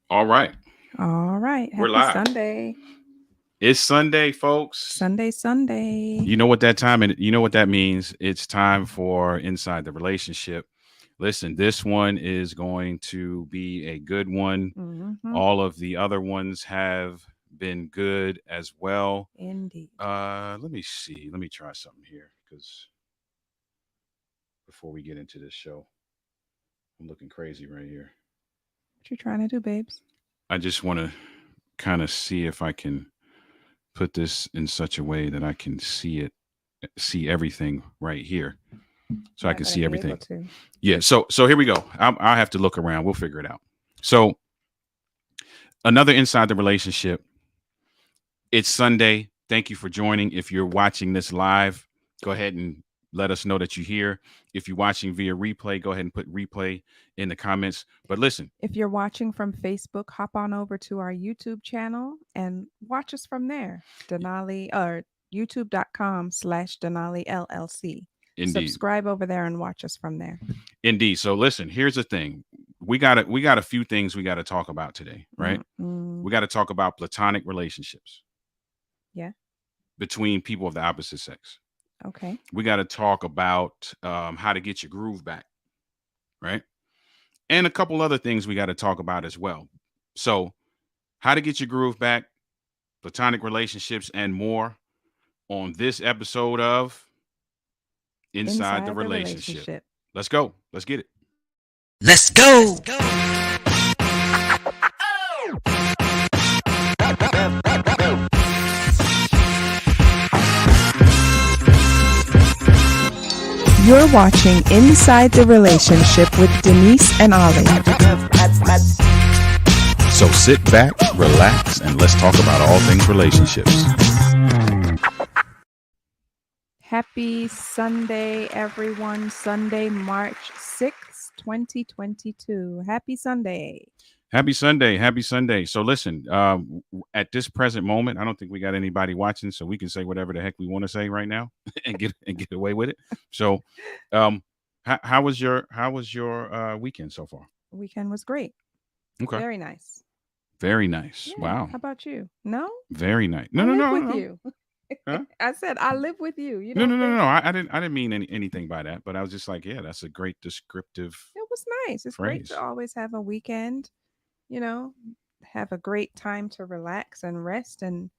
All right. All right. We're Happy live. Sunday. It's Sunday, folks. Sunday. You know what that time and you know what that means. It's time for Inside the Relationship. Listen, this one is going to be a good one. Mm-hmm. All of the other ones have been good as well. Indeed. Let me see. Let me try something here because before we get into this show, I'm looking crazy right here. What you trying to do, babes? I just want to kind of see if I can put this in such a way that I can see everything right here, so You're I not can going to see be able everything. to. Yeah. So here we go. I'll have to look around. We'll figure it out. So another inside the relationship. It's Sunday. Thank you for joining. If you're watching this live, go ahead and let us know that you're here. If you're watching via replay, go ahead and put replay in the comments. But listen, If you're watching from Facebook, hop on over to our YouTube channel and watch us from there. Denali or youtube.com/Denali LLC. indeed, Subscribe over there and watch us from there. indeed. So listen, here's the thing. We got a few things we got to talk about today, right? Mm-mm. We got to talk about platonic relationships Yeah. between people of the opposite sex. Okay. We got to talk about how to get your groove back, right? And a couple other things we got to talk about as well. So, how to get your groove back, platonic relationships, and more on this episode of Inside the Inside the Relationship. relationship. Let's go. Let's get it. Let's go. You're watching Inside the Relationship with Denise and Ollie. So, sit back, relax, and let's talk about all things relationships. Happy Sunday, everyone. Sunday, March 6th, 2022. Happy Sunday. Happy Sunday. Happy Sunday. So, listen, at this present moment, I don't think we got anybody watching, so we can say whatever the heck we want to say right now and get away with it. So, how was your weekend so far? Weekend was great. Okay. Very nice. Very nice. Yeah. Wow. How about you? No? Very nice. No, I no, live no, with no. you. Huh? I said I live with you. You No, no, don't no, no, think no. I didn't mean anything by that, but I was just like, yeah, that's a great descriptive it was nice. It's great phrase. to always have a weekend, you know, have a great time to relax and rest and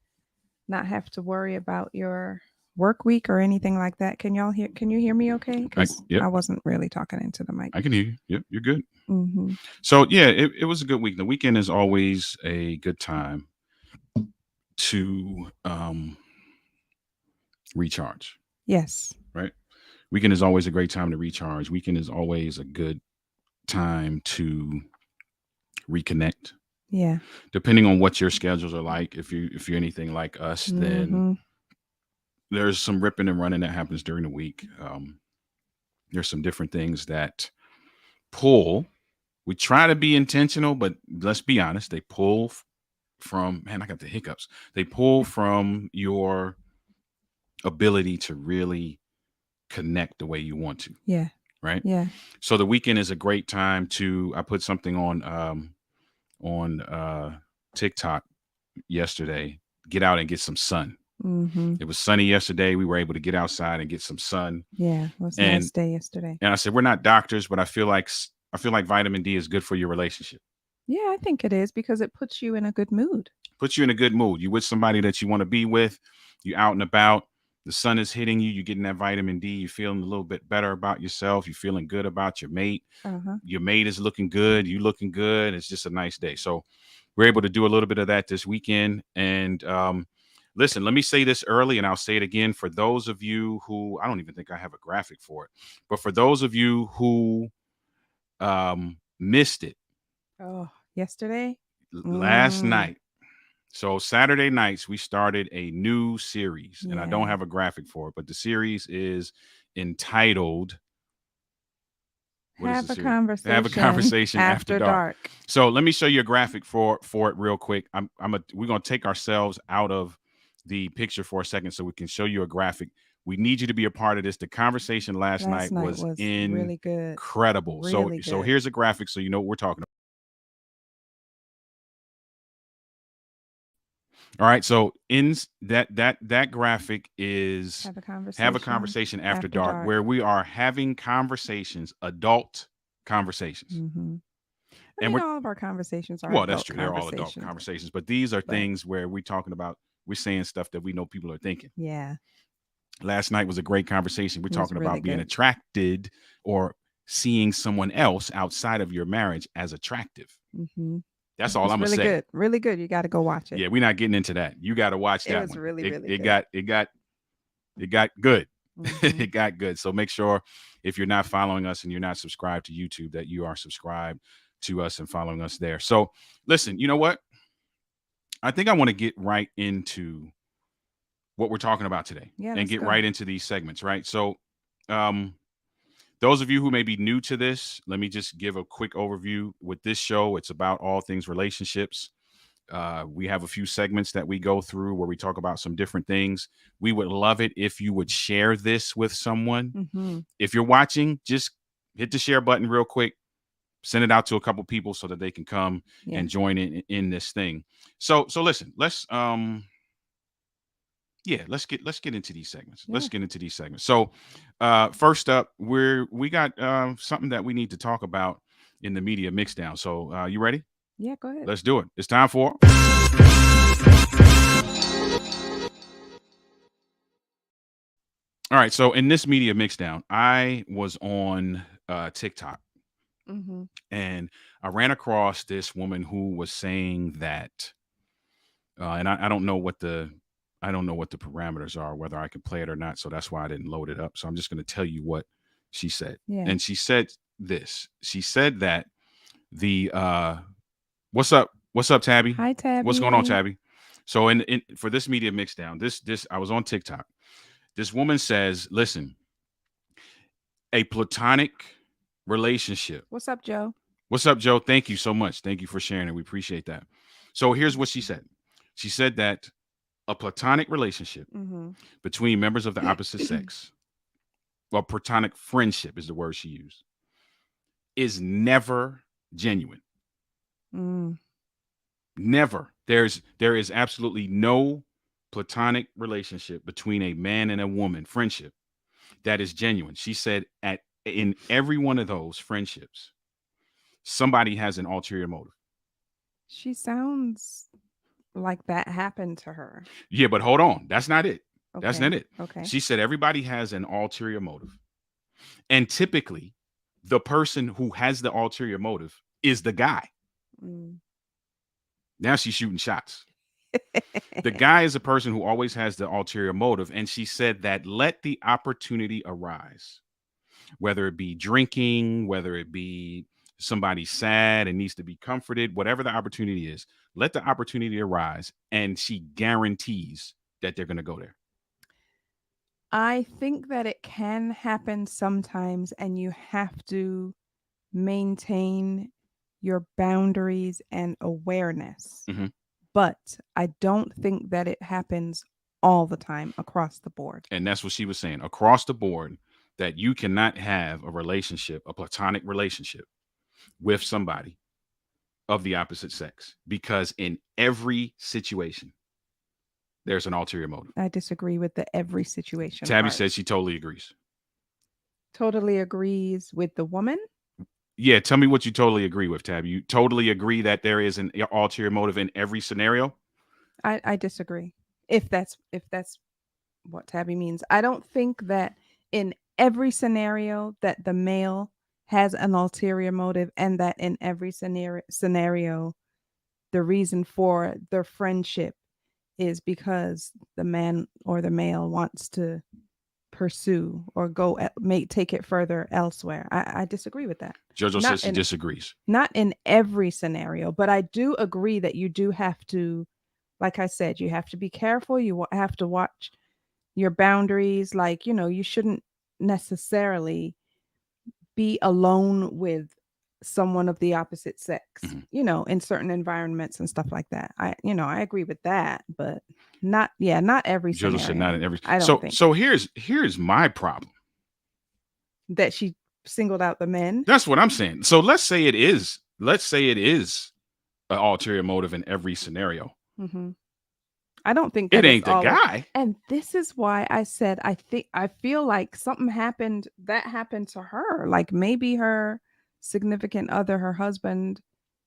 not have to worry about your work week or anything like that. Can you hear me okay? Because Yep, I wasn't really talking into the mic. I can hear you. Yep, you're good. Mm-hmm. So yeah, it was a good week. The weekend is always a good time to recharge, Yes. right? Weekend is always a great time to recharge. Weekend is always a good time to reconnect. Yeah. Depending on what your schedules are like, if you're anything like us, then Mm-hmm. there's some ripping and running that happens during the week. There's some different things that pull. We try to be intentional, but let's be honest, they pull from, man, I got the hiccups. They pull from your ability to really connect the way you want to, Yeah. right? Yeah. So the weekend is a great time to. I put something on TikTok yesterday. Get out and get some sun. Mm-hmm. It was sunny yesterday. We were able to get outside and get some sun. Yeah. It was a And nice day yesterday. and I said we're not doctors, but I feel like vitamin D is good for your relationship. Yeah, I think it is because it puts you in a good mood. Puts you in a good mood. You with somebody that you want to be with. You out and about. The sun is hitting you. You're getting that vitamin D. You're feeling a little bit better about yourself. You're feeling good about your mate. Uh-huh. Your mate is looking good. You looking good. It's just a nice day. So we're able to do a little bit of that this weekend. And listen, let me say this early, and I'll say it again for those of you who I don't even think I have a graphic for it, but for those of you who missed it Oh, yesterday? last Mm. night. So Saturday nights we started a new series, and I don't Yeah. have a graphic for it, but the series is entitled. What is Have the a series? Have a conversation conversation after after dark. dark. So let me show you a graphic for it real quick. We're gonna take ourselves out of the picture for a second so we can show you a graphic. We need you to be a part of this. The conversation last Last night night was was really good. incredible. So Really so good. here's a graphic so you know what we're talking about. All right. So in that graphic is Have a have a conversation conversation after after dark, dark. where we are having conversations, adult conversations. Mm-hmm. I And mean, we're, all of our conversations are well, that's adult true. They're all adult conversations, conversations, but these are but things where we're talking about, we're saying stuff that we know people are thinking. yeah, Last night was a great conversation. We're it was talking really about being good. attracted or seeing someone else outside of your marriage as attractive. Mm-hmm. That's It all was I'm gonna really say. good, really good. You got to go watch it. Yeah, we're not getting into that. You got to watch It that was one. really, really It good. got good. Mm-hmm. It got good. So make sure if you're not following us and you're not subscribed to YouTube that you are subscribed to us and following us there. So listen, you know what? I think I want to get right into what we're talking about today Yeah, and let's get go. right into these segments, right? So um those of you who may be new to this, let me just give a quick overview. With this show, it's about all things relationships. We have a few segments that we go through where we talk about some different things. We would love it if you would share this with someone. Mm-hmm. If you're watching, just hit the share button real quick, send it out to a couple people so that they can come Yeah. and join in this thing. So listen, let's get into these segments. Yeah. Let's get into these segments. So first up, we got something that we need to talk about in the media mixdown. So you ready? Yeah, go ahead. Let's do it. It's time for. All right. So in this media mixdown, I was on TikTok Mm-hmm. and I ran across this woman who was saying that, and I don't know what the parameters are, whether I can play it or not. So that's why I didn't load it up. So I'm just going to tell you what she said. Yeah. And she said this. She said that the what's up? What's up, Tabby? Hi, Tabby. What's going on, Tabby? So in for this media mixdown, this I was on TikTok. This woman says, listen, a platonic relationship. What's up, Joe? What's up, Joe? Thank you so much. Thank you for sharing it. We appreciate that. So here's what she said. She said that a platonic relationship Mm-hmm. between members of the opposite sex, or platonic friendship is the word she used, is never genuine. Mm. Never. There is absolutely no platonic relationship between a man and a woman, friendship, that is genuine. She said in every one of those friendships, somebody has an ulterior motive. She sounds like that happened to her. Yeah, but hold on. That's not it. Okay. That's not it. Okay. She said everybody has an ulterior motive. And typically, the person who has the ulterior motive is the guy. Mm. Now she's shooting shots. The guy is a person who always has the ulterior motive. And she said that let the opportunity arise, whether it be drinking, whether it be somebody sad and needs to be comforted, whatever the opportunity is, let the opportunity arise. And she guarantees that they're going to go there. I think that it can happen sometimes, and you have to maintain your boundaries and awareness. Mhm. But I don't think that it happens all the time across the board. And that's what she was saying across the board, that you cannot have a relationship, a platonic relationship with somebody of the opposite sex, because in every situation, there's an ulterior motive. I disagree with the every situation. Tabby part. says she totally agrees. Totally agrees with the woman. Yeah, tell me what you totally agree with, Tabby. You totally agree that there is an ulterior motive in every scenario? I disagree. If that's what Tabby means. I don't think that in every scenario that the male has an ulterior motive, and that in every scenario the reason for their friendship is because the man or the male wants to pursue or take it further elsewhere. I disagree with that. Jojo Not says she in- disagrees. Not in every scenario, but I do agree that you do have to, like I said, you have to be careful. You have to watch your boundaries. Like, you shouldn't necessarily be alone with someone of the opposite sex, Mhm. In certain environments and stuff like that. I agree with that, but not every Jojo scenario. said not in every. I don't think So here's my problem. that she singled out the men. That's what I'm saying. So let's say it is an ulterior motive in every scenario. Mm-hmm. I don't think It that it's ain't the always. guy. And this is why I said I feel like something happened that happened to her. Like maybe her significant other, her husband,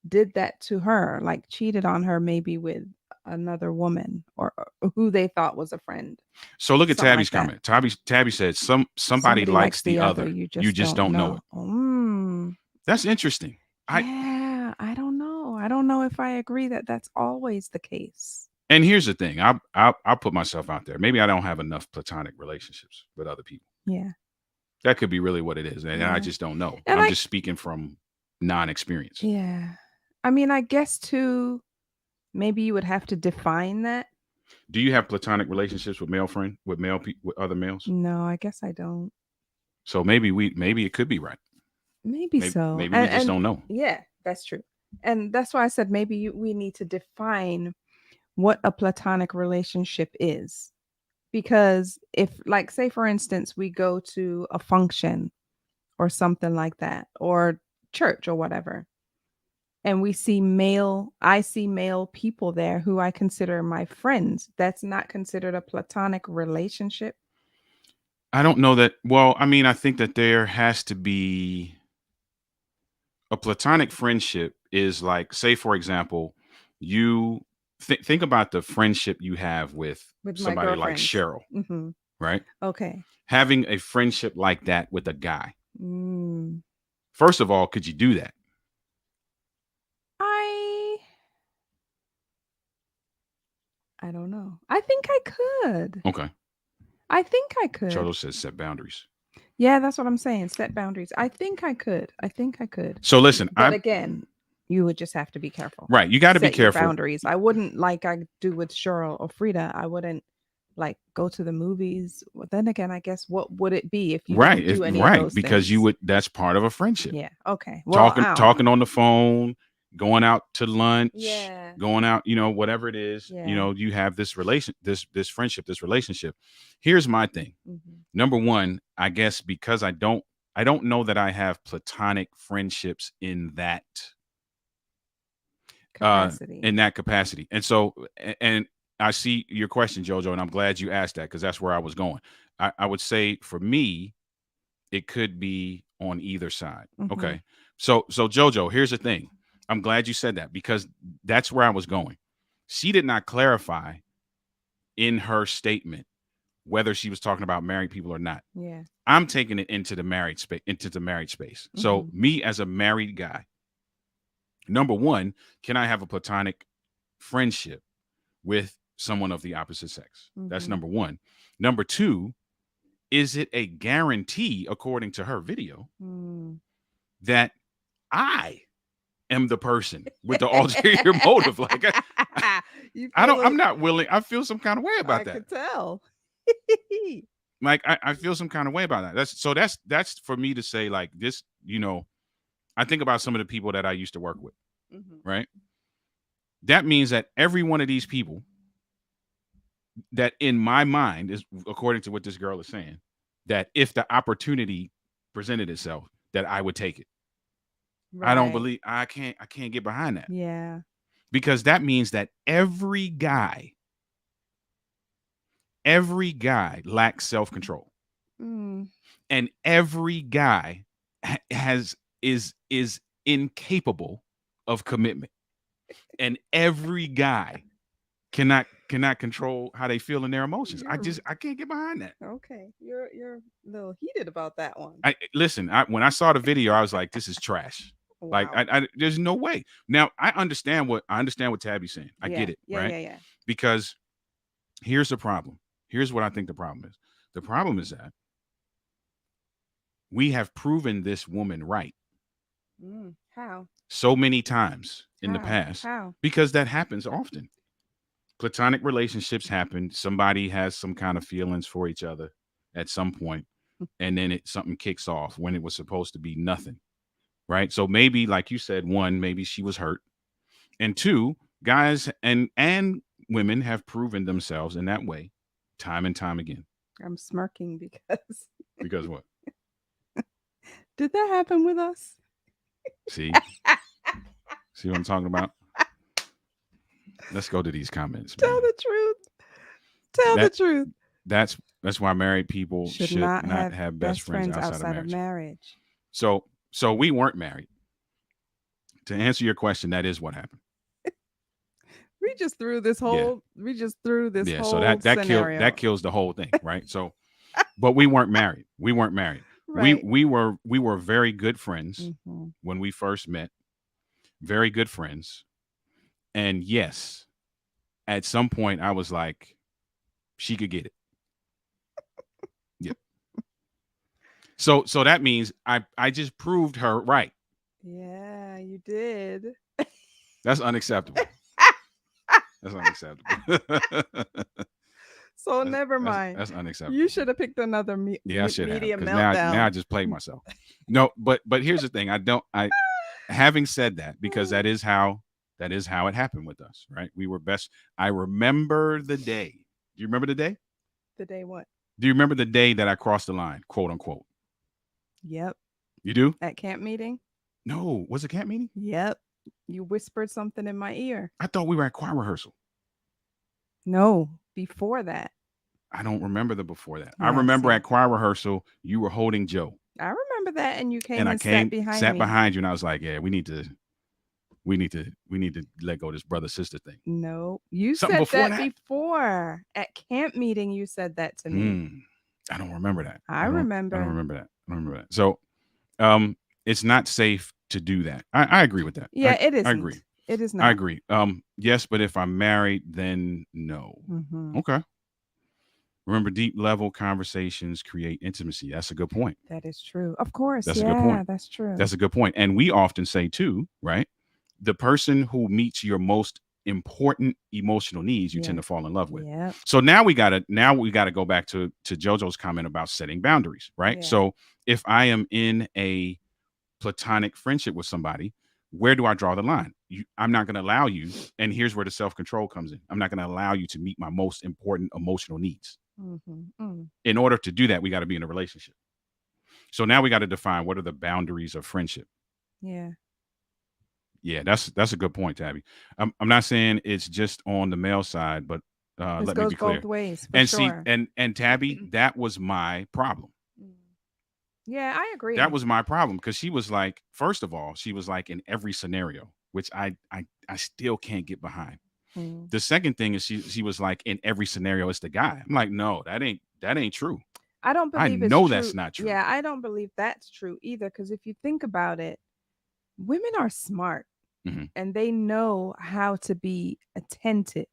did that to her, like cheated on her maybe with another woman or who they thought was a friend. So look at Something Tabby's like that. comment. Tabby said somebody Somebody likes likes the the other, other. you You just just don't don't know it. know. Mm. That's interesting. Yeah, I don't know. I don't know if I agree that that's always the case. And here's the thing. I'll put myself out there. Maybe I don't have enough platonic relationships with other people. Yeah. That could be really what it is. And I Yeah. just don't know. And I'm I just speaking from non-experience. Yeah. I mean, I guess too, maybe you would have to define that. Do you have platonic relationships with with other males? No, I guess I don't. So maybe it could be right. Maybe so. Maybe we just don't know. Yeah, that's true. And that's why I said maybe we need to define what a platonic relationship is. Because if, like, say, for instance, we go to a function or something like that, or church or whatever, and I see male people there who I consider my friends, that's not considered a platonic relationship. I don't know that. Well, I mean, I think that there has to be a platonic friendship is like, say, for example, you think about the friendship you have with With my somebody like girlfriends. Cheryl, Mm-hmm. right? Okay. Having a friendship like that with a guy. Mm. First of all, could you do that? I don't know. I think I could. Okay. I think I could. Choto says set boundaries. Yeah, that's what I'm saying. Set boundaries. I think I could. I think I could. So listen, But again, you would just have to be careful. right. You got to be Set your careful. boundaries. I wouldn't, like I do with Cheryl or Frida, I wouldn't like go to the movies. Well, then again, I guess what would it be if you Right. didn't do any of those Because you things? would. That's part of a friendship. Yeah. Okay. Well, Talking on the phone, going out to lunch, Yeah. going out, whatever it is, Yeah. you have this this friendship, this relationship. Here's my thing. Mhm. Number one, I guess because I don't know that I have platonic friendships in that Capacity. capacity. And so, and I see your question, Jojo, and I'm glad you asked that because that's where I was going. I would say for me, it could be on either side. Mhm. Okay. So Jojo, here's the thing. I'm glad you said that because that's where I was going. She did not clarify in her statement whether she was talking about married people or not. Yeah. I'm taking it into the married space. So me as a married guy, number one, can I have a platonic friendship with someone of the opposite sex? That's number one. Number two, is it a guarantee, according to her video, that I am the person with the ulterior motive? Like I'm not willing. I feel some kind of way about that. I could tell. Like I feel some kind of way about that. That's for me to say like this, I think about some of the people that I used to work with, right? That means that every one of these people that in my mind is, according to what this girl is saying, that if the opportunity presented itself, that I would take it. Right. I don't believe I can't get behind that. Yeah. Because that means that every guy lacks self-control. And every guy is incapable of commitment. And every guy cannot control how they feel in their emotions. I can't get behind that. Okay. You're a little heated about that one. When I saw the video, I was like, this is trash. Wow. Like I there's no way. Now I understand what Tabby's saying. I get it. Right? Yeah. Because here's the problem. Here's what I think the problem is. The problem is that we have proven this woman right. How? So many times in the past. How? Because that happens often. Platonic relationships happen. Somebody has some kind of feelings for each other at some point, and then something kicks off when it was supposed to be nothing. Right? So maybe, like you said, one, maybe she was hurt. And two, guys and women have proven themselves in that way time and time again. I'm smirking because... Because what? Did that happen with us? See what I'm talking about? Let's go to these comments. Tell the truth. Tell the that truth. that's why married people Should should not not have have best best friends friends outside of outside of marriage. marriage. So we weren't married. To answer your question, that is what happened. We just threw this Yeah. whole. We just threw this Yeah. So whole scenario. that kills the whole thing, right? So, but we weren't married. We weren't married. Right. We were very good friends when we first met. Very good friends. And yes, at some point I was like, she could get it. Yeah. So that means I just proved her right. Yeah, you did. That's unacceptable. That's unacceptable. So never mind. That's unacceptable. You should have picked another Yeah, I should have, media because meltdown. now I just played myself. No, but here's the thing. I having said that, because that is how it happened with us, right? We were best. I remember the day. Do you remember the day? The day what? Do you remember the day that I crossed the line, quote unquote? Yep. You do? At camp meeting? No, was it camp meeting? Yep. You whispered something in my ear. I thought we were at choir rehearsal. No, before that. I don't remember the before that. I Yeah, remember see. at choir rehearsal, you were holding Joe. I remember that, and you came And and I came, sat behind me. you, and I was like, yeah, we need to let go of this brother sister thing. No, you Something said before that that? before at camp meeting. You said that to me. I don't remember that. I remember. I don't remember that. I don't remember that. So, it's not safe to do that. I agree with that. Yeah, it isn't. I agree. It is not. I agree. Yes, but if I'm married, then no. Okay. Remember, deep level conversations create intimacy. That's a good point. That is true. Of course. That's a yeah, good point. That's true. That's a good point. And we often say too, right? The person who meets your most important emotional needs, you tend to fall in love with. Yeah. So now we gotta go back to JoJo's comment about setting boundaries, right? Yeah. So if I am in a platonic friendship with somebody, where do I draw the line? I'm not going to allow you, and here's where the self-control comes in. I'm not going to allow you to meet my most important emotional needs. In order to do that, we got to be in a relationship. So now we got to define what are the boundaries of friendship. Yeah. Yeah, that's a good point, Tabby. I'm not saying it's just on the male side, but let me be clear. Both ways, for and sure. See, and Tabby, that was my problem. Yeah, I agree. That was my problem, because she was like, first of all, she was like in every scenario, which I still can't get behind. The second thing is she was like, in every scenario it's the guy. I'm like, no, that ain't true. I don't believe I know that's not true. Yeah, I don't believe that's true either, because if you think about it, women are smart and they know how to be attentive.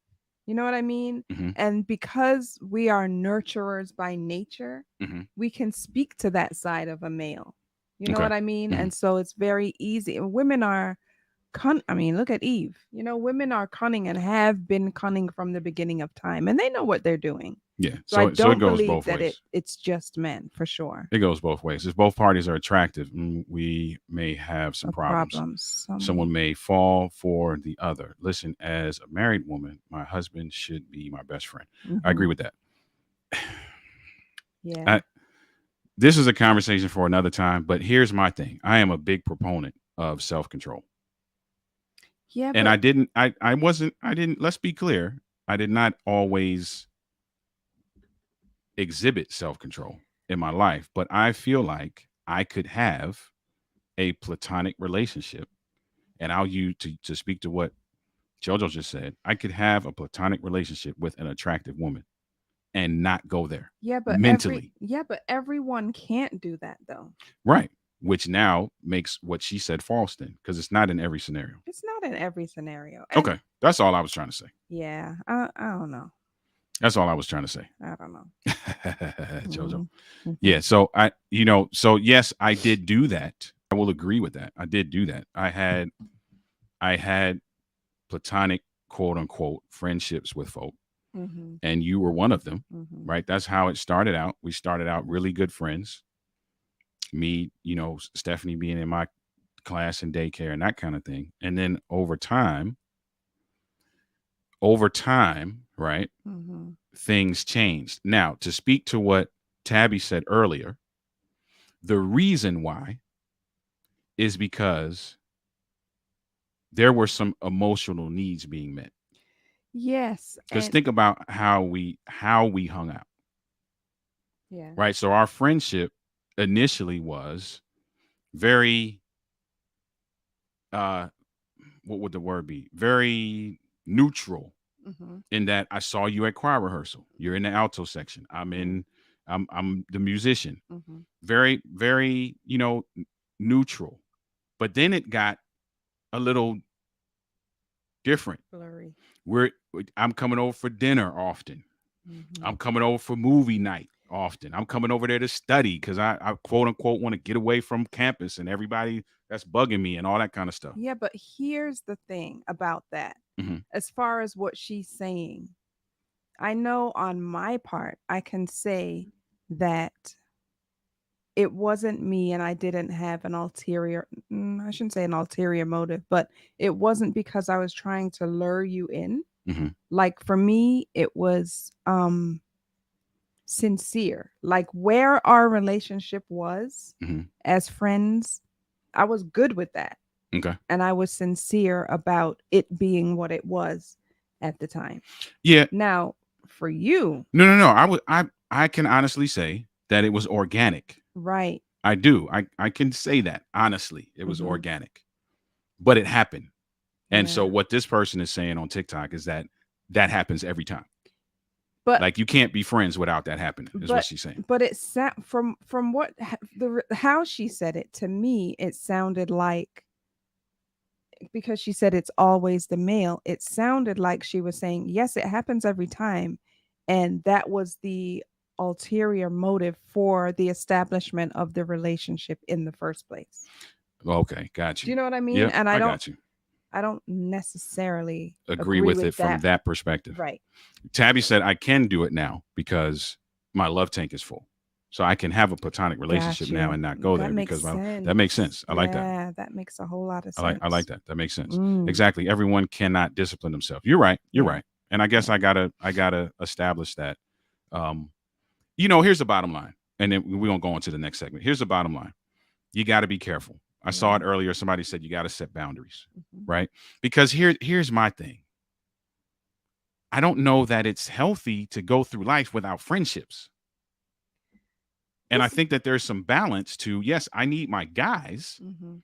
You know what I mean? And because we are nurturers by nature, we can speak to that side of a male. You know what I mean? And so it's very easy. And women are I mean, look at Eve. You know, women are cunning and have been cunning from the beginning of time, and they know what they're doing. Yeah. So I don't it goes believe both that ways. it's just men, for sure. It goes both ways. If both parties are attractive, we may have some problems. Someone may fall for the other. Listen, as a married woman, my husband should be my best friend. I agree with that. Yeah. This is a conversation for another time, but here's my thing. I am a big proponent of self-control. Yeah. And I didn't, let's be clear. I did not always exhibit self-control in my life, but I feel like I could have a platonic relationship. And I'll use to speak to what JoJo just said. I could have a platonic relationship with an attractive woman and not go there. Yeah, but mentally. But everyone can't do that though. Right. Which now makes what she said false then, because it's not in every scenario. It's not in every scenario. Okay. That's all I was trying to say. Yeah. I don't know. That's all I was trying to say. I don't know. JoJo. Yeah. So so yes, I did do that. I will agree with that. I did do that. I had platonic, quote unquote, friendships with folk. And you were one of them, right? That's how it started out. We started out really good friends. Me, Stephanie being in my class and daycare and that kind of thing. And then over time, right, things changed. Now, to speak to what Tabby said earlier, the reason why is because there were some emotional needs being met. Yes. Because And think about how we hung out, yeah. right? So our friendship initially was very uh what would the word be? Very neutral Mm-hmm. in that I saw you at choir rehearsal. You're in the alto section. I'm the musician. Mm-hmm. Very, very, neutral. But then it got a little different. Blurry. We're I'm coming over for dinner often. Mm-hmm. I'm coming over for movie night often. I'm coming over there to study because I quote unquote want to get away from campus and everybody that's bugging me and all that kind of stuff. Yeah, but here's the thing about that. Hmm. As far as what she's saying, I know on my part, I can say that it wasn't me and I didn't have an ulterior, I shouldn't say an ulterior motive, but it wasn't because I was trying to lure you in. Hmm. Like for me, it was sincere. Like where our relationship was Hmm. as friends, I was good with that. Okay. And I was sincere about it being what it was at the time. Yeah. Now, for you, No. I can honestly say that it was organic. right? I do. I can say that honestly. It was Hmm. organic. But it happened. And so Yeah. what this person is saying on TikTok is that that happens every time. But Like you can't be friends without that happening, is what but she's saying. but it from what how she said it to me, it sounded like, because she said it's always the male, it sounded like she was saying yes, it happens every time, and that was the ulterior motive for the establishment of the relationship in the first place. Okay, got Do you. you know what I mean? Yep, And I got you. I don't necessarily Agree agree with with it from that. that perspective. Right. Tabby said I can do it now because my love tank is full. So I can have a platonic relationship Got now you. and not go That there makes because that makes sense. sense. I like that. Yeah, that makes a whole lot of I like sense. that. That makes sense. Mm, Exactly. Everyone cannot discipline themselves. You're right. You're yeah. right. And I guess Yeah. I gotta establish that. Um, here's the bottom line. And then we're gonna go on to the next segment. Here's the bottom line. You gotta be careful. I saw Yeah. it earlier. Somebody said you gotta set boundaries, Mhm. right? Because here's my thing. I don't know that it's healthy to go through life without friendships. And I This. think that there's some balance to, yes, I need my guys Mhm.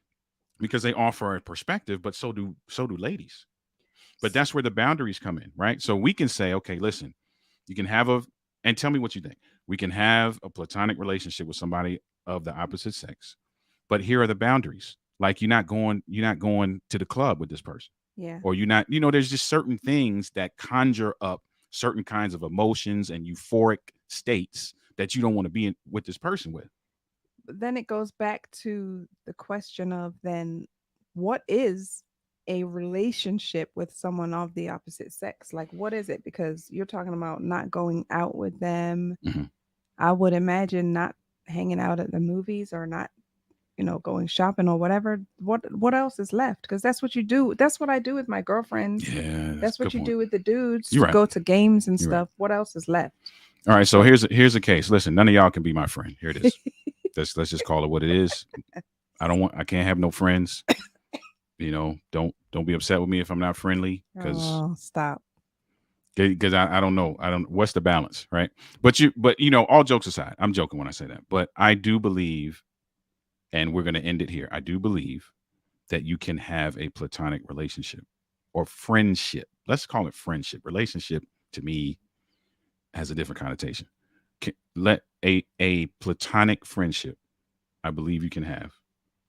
because they offer a perspective, but so do ladies. But that's where the boundaries come in, right? So we can say, okay, listen, you can have and tell me what you think. We can have a platonic relationship with somebody of the opposite sex, but here are the boundaries. Like you're not going to the club with this person, Yeah. or you're not. There's just certain things that conjure up certain kinds of emotions and euphoric states that you don't want to be in with this person with. But then it goes back to the question of then what is a relationship with someone of the opposite sex? Like what is it? Because you're talking about not going out with them. Mhm. I would imagine not hanging out at the movies or not, going shopping or whatever. What else is left? Because that's what you do. That's what I do with my girlfriends. Yeah, that's That's a what good you point. do with the dudes. You're right. Go to games and You're right. stuff. What else is left? All right, so So here's the case. Listen, none of y'all can be my friend. Here it is. Let's just call it what it is. I can't have no friends. Don't be upset with me if I'm not friendly because oh, stop. I don't know. I don't what's the balance, right? But all jokes aside, I'm joking when I say that. But I do believe, and we're gonna end it here. I do believe that you can have a platonic relationship or friendship. Let's call it friendship. Relationship to me has a different connotation. Let a platonic friendship, I believe you can have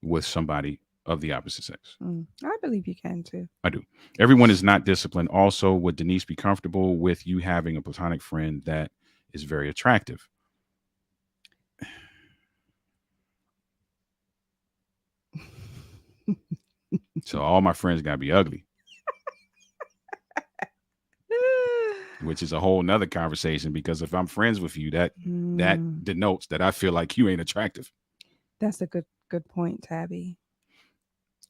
with somebody of the opposite sex. I believe you can too. I do. Everyone is not disciplined. Also, would Denise be comfortable with you having a platonic friend that is very attractive? So all my friends gotta be ugly, which is a whole nother conversation because if I'm friends with you, that Mm, denotes that I feel like you ain't attractive. that's a good point, Tabby.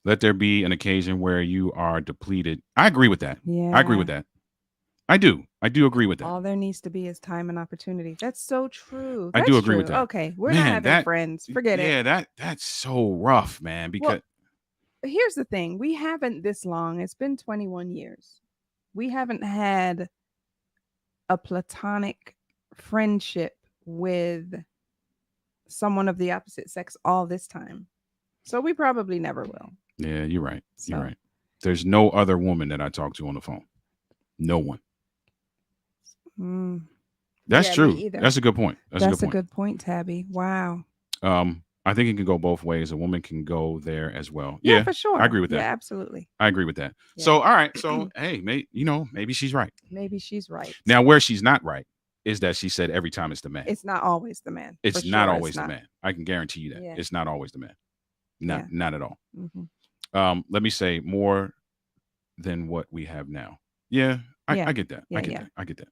Let there be an occasion where you are depleted. I agree with that. I agree with Yeah. that. I do. I do agree with that. All there needs to be is time and opportunity. That's so true. I do That's agree with true. that. Okay, we're not Man, having friends. Forget it. yeah, that's so rough, man. Well, Because here's the thing. We haven't this long. It's been 21 years. we haven't had a platonic friendship with someone of the opposite sex all this time. So we probably never will. Yeah, you're right. You're So right. There's no other woman that I talk to on the phone. No one. mm, That's yeah, me true. either. That's a good point. That's a good That's a point. good point, Tabby. Wow. I think it can go both ways. A woman can go there as well. Yeah, Yeah, for sure. I agree with Yeah, that. absolutely. I agree with that. Yeah. So, all right. So, hey, maybe she's right. Maybe she's right. Now, where she's not right is that she said every time it's the man. It's not always the man. It's For not sure, always it's the not. man. I can guarantee you that. Yeah. It's not always the man. Yeah. Not at all. Mm-hmm. Let me say more than what we have now. Yeah, Yeah. I get that. Yeah, I get yeah. that. I get that.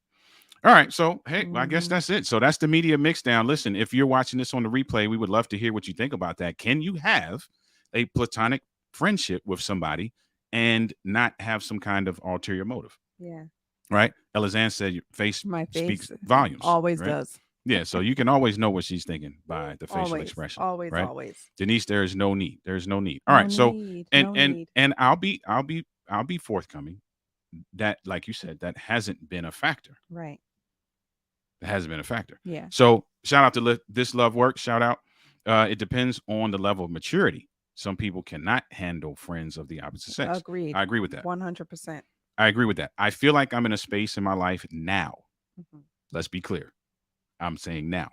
All right. So, hey, I guess Mhm. that's it. So that's the media mixdown. Listen, if you're watching this on the replay, we would love to hear what you think about that. Can you have a platonic friendship with somebody and not have some kind of ulterior motive? Yeah. Right? Elizanne said your face My speaks face volumes. always right? does. Yeah. So you can always know what she's thinking by the facial Always. expression. Always. right? Always. Denise, there is no need. There's no need. All No right. So need. and No and need. and I'll be forthcoming. That, like you said, that hasn't been a factor. Right. It hasn't been a factor. Yeah. So shout out to This Love Works. Shout out. It depends on the level of maturity. Some people cannot handle friends of the opposite sex. Agreed. I agree with that. 100%. I agree with that. I feel like I'm in a space in my life now. Mm-hmm. Let's be clear. I'm saying now,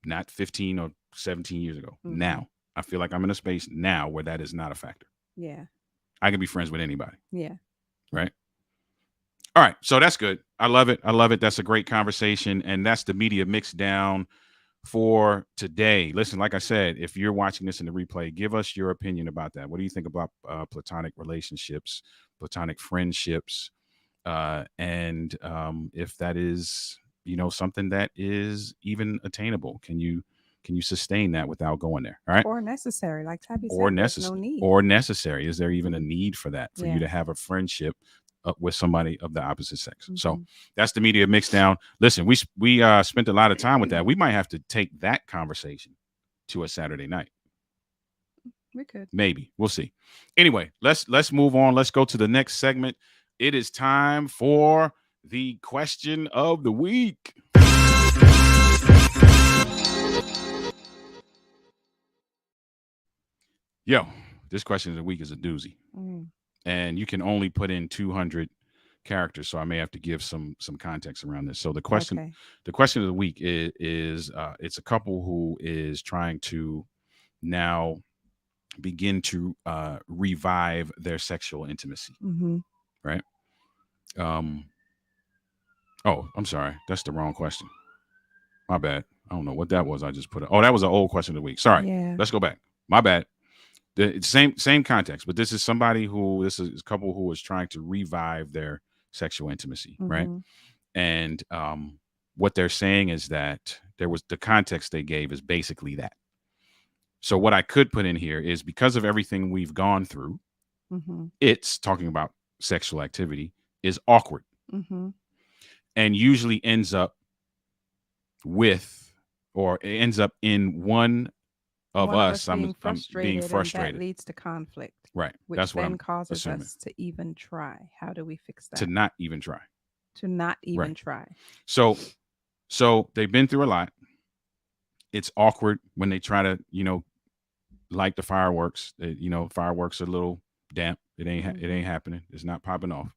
not 15 or 17 years ago. Mhm. Now, I feel like I'm in a space now where that is not a factor. Yeah. I can be friends with anybody. Yeah. Right. All right. So that's good. I love it. I love it. That's a great conversation. And that's the media mix down for today. Listen, like I said, if you're watching this in the replay, give us your opinion about that. What do you think about platonic relationships, platonic friendships, and if that is, something that is even attainable? Can you sustain that without going there? All right. Or necessary, like Tabby Or said. There's no necessary. need. Or necessary. Is there even a need for that? For Yeah. you to have a friendship with somebody of the opposite sex? So Mhm. that's the media mix down. Listen, we spent a lot of time with that. We might have to take that conversation to a Saturday night. We could. Maybe. We'll see. Anyway, let's move on. Let's go to the next segment. It is time for the question of the week. Yo, this question of the week is a doozy. Mm. And you can only put in 200 characters, so I may have to give some context around this. So the question of the week is it's a couple who is trying to now begin to revive their sexual intimacy. Mm-hmm. Right. Oh, I'm sorry, that's the wrong question. My bad. I don't know what that was. I just put it. Oh, that was an old question of the week. Sorry. Yeah. Let's go back. My bad. The same context, but this is a couple who is trying to revive their sexual intimacy, right? Mhm. And what they're saying is that the context they gave is basically that. So what I could put in here is, because of everything we've gone through, Mm-hmm. it's talking about sexual activity is awkward Mm-hmm. and usually ends up with, or it ends up in one of us being I'm being and frustrated. that leads to conflict, Right. which That's what then I'm causes assuming. us to even try. How do we fix that? To not even try. To not even Right. try. So they've been through a lot. It's awkward when they try to, light the fireworks. Fireworks are a little damp. It ain't happening. It's not popping off.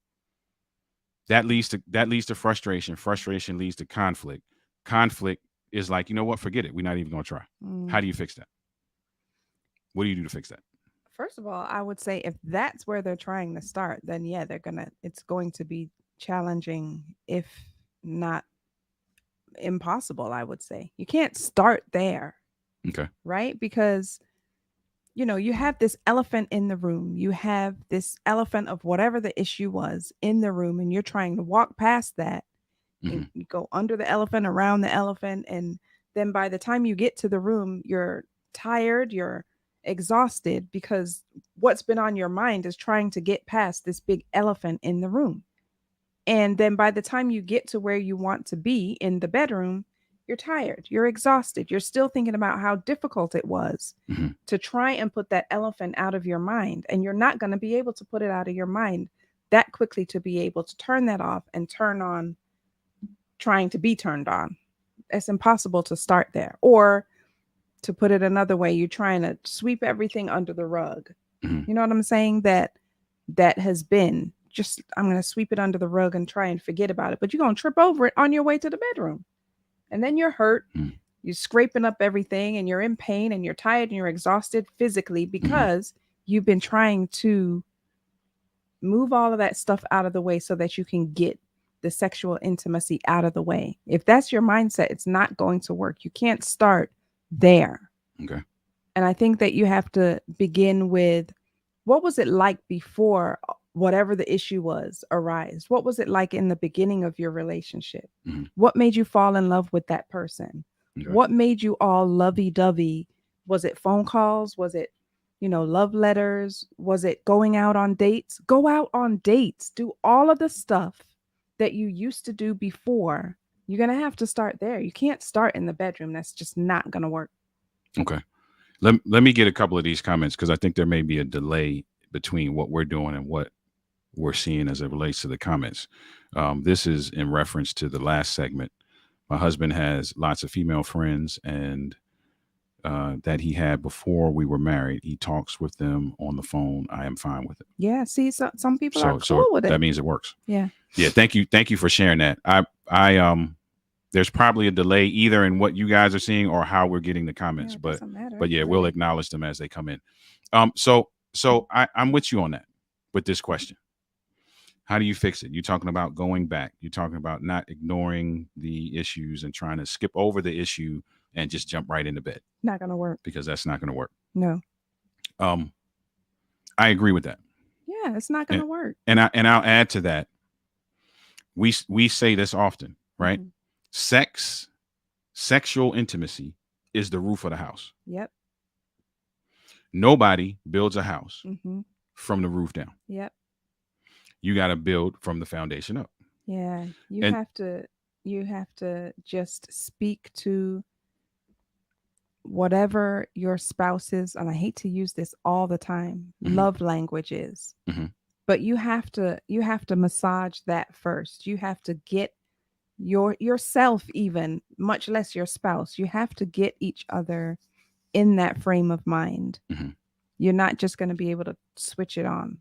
That leads to frustration. Frustration leads to conflict. Conflict is like, you know what? Forget it. We're not even going to try. How do you fix that? What do you do to fix that? First of all, I would say if that's where they're trying to start, then yeah, it's going to be challenging, if not impossible, I would say. You can't start there. Okay. Right? Because you have this elephant in the room. You have this elephant of whatever the issue was in the room, and you're trying to walk past that. Mhm. And you go under the elephant, around the elephant, and then by the time you get to the room, you're tired, you're exhausted, because what's been on your mind is trying to get past this big elephant in the room. And then by the time you get to where you want to be in the bedroom, you're tired, you're exhausted, you're still thinking about how difficult it was to try and put that elephant out of your mind. And you're not going to be able to put it out of your mind that quickly to be able to turn that off and turn on trying to be turned on. It's impossible to start there. Or to put it another way, you're trying to sweep everything under the rug. Mhm. You know what I'm saying? That has been just, I'm going to sweep it under the rug and try and forget about it. But you're going to trip over it on your way to the bedroom. And then you're hurt. Mhm. You're scraping up everything and you're in pain and you're tired and you're exhausted physically because you've been trying to move all of that stuff out of the way so that you can get the sexual intimacy out of the way. If that's your mindset, it's not going to work. You can't start there. Okay. And I think that you have to begin with, what was it like before whatever the issue was arise? What was it like in the beginning of your relationship? Mhm. What made you fall in love with that person? Okay. What made you all lovey-dovey? Was it phone calls? Was it, love letters? Was it going out on dates? Go out on dates. Do all of the stuff that you used to do before. You're going to have to start there. You can't start in the bedroom. That's just not going to work. Okay. Let me get a couple of these comments because I think there may be a delay between what we're doing and what we're seeing as it relates to the comments. This is in reference to the last segment. My husband has lots of female friends and that he had before we were married. He talks with them on the phone. I am fine with it. Yeah. See, some people are So cool with it. that means it works. Yeah. Yeah. Thank you for sharing that. I there's probably a delay either in what you guys are seeing or how we're getting the comments, Yeah, it but doesn't matter. yeah, we'll Really. acknowledge them as they come in. So I'm with you on that with this question. How do you fix it? You're talking about going back. You're talking about not ignoring the issues and trying to skip over the issue and just jump right into bed Not gonna work. because that's not going to work. No. I agree with that. Yeah, it's not gonna work. And I'll add to that. We say this often, right? Mhm. Sexual intimacy is the roof of the house. Yep. Nobody builds a house Mm-hmm. from the roof down. Yep. You got to build from the foundation up. Yeah. You And- have to just speak to whatever your spouse's, and I hate to use this all the time, Mhm. love language is. Mhm. But you have to massage that first. You have to get yourself, even much less your spouse. You have to get each other in that frame of mind. Mhm. You're not just going to be able to switch it on,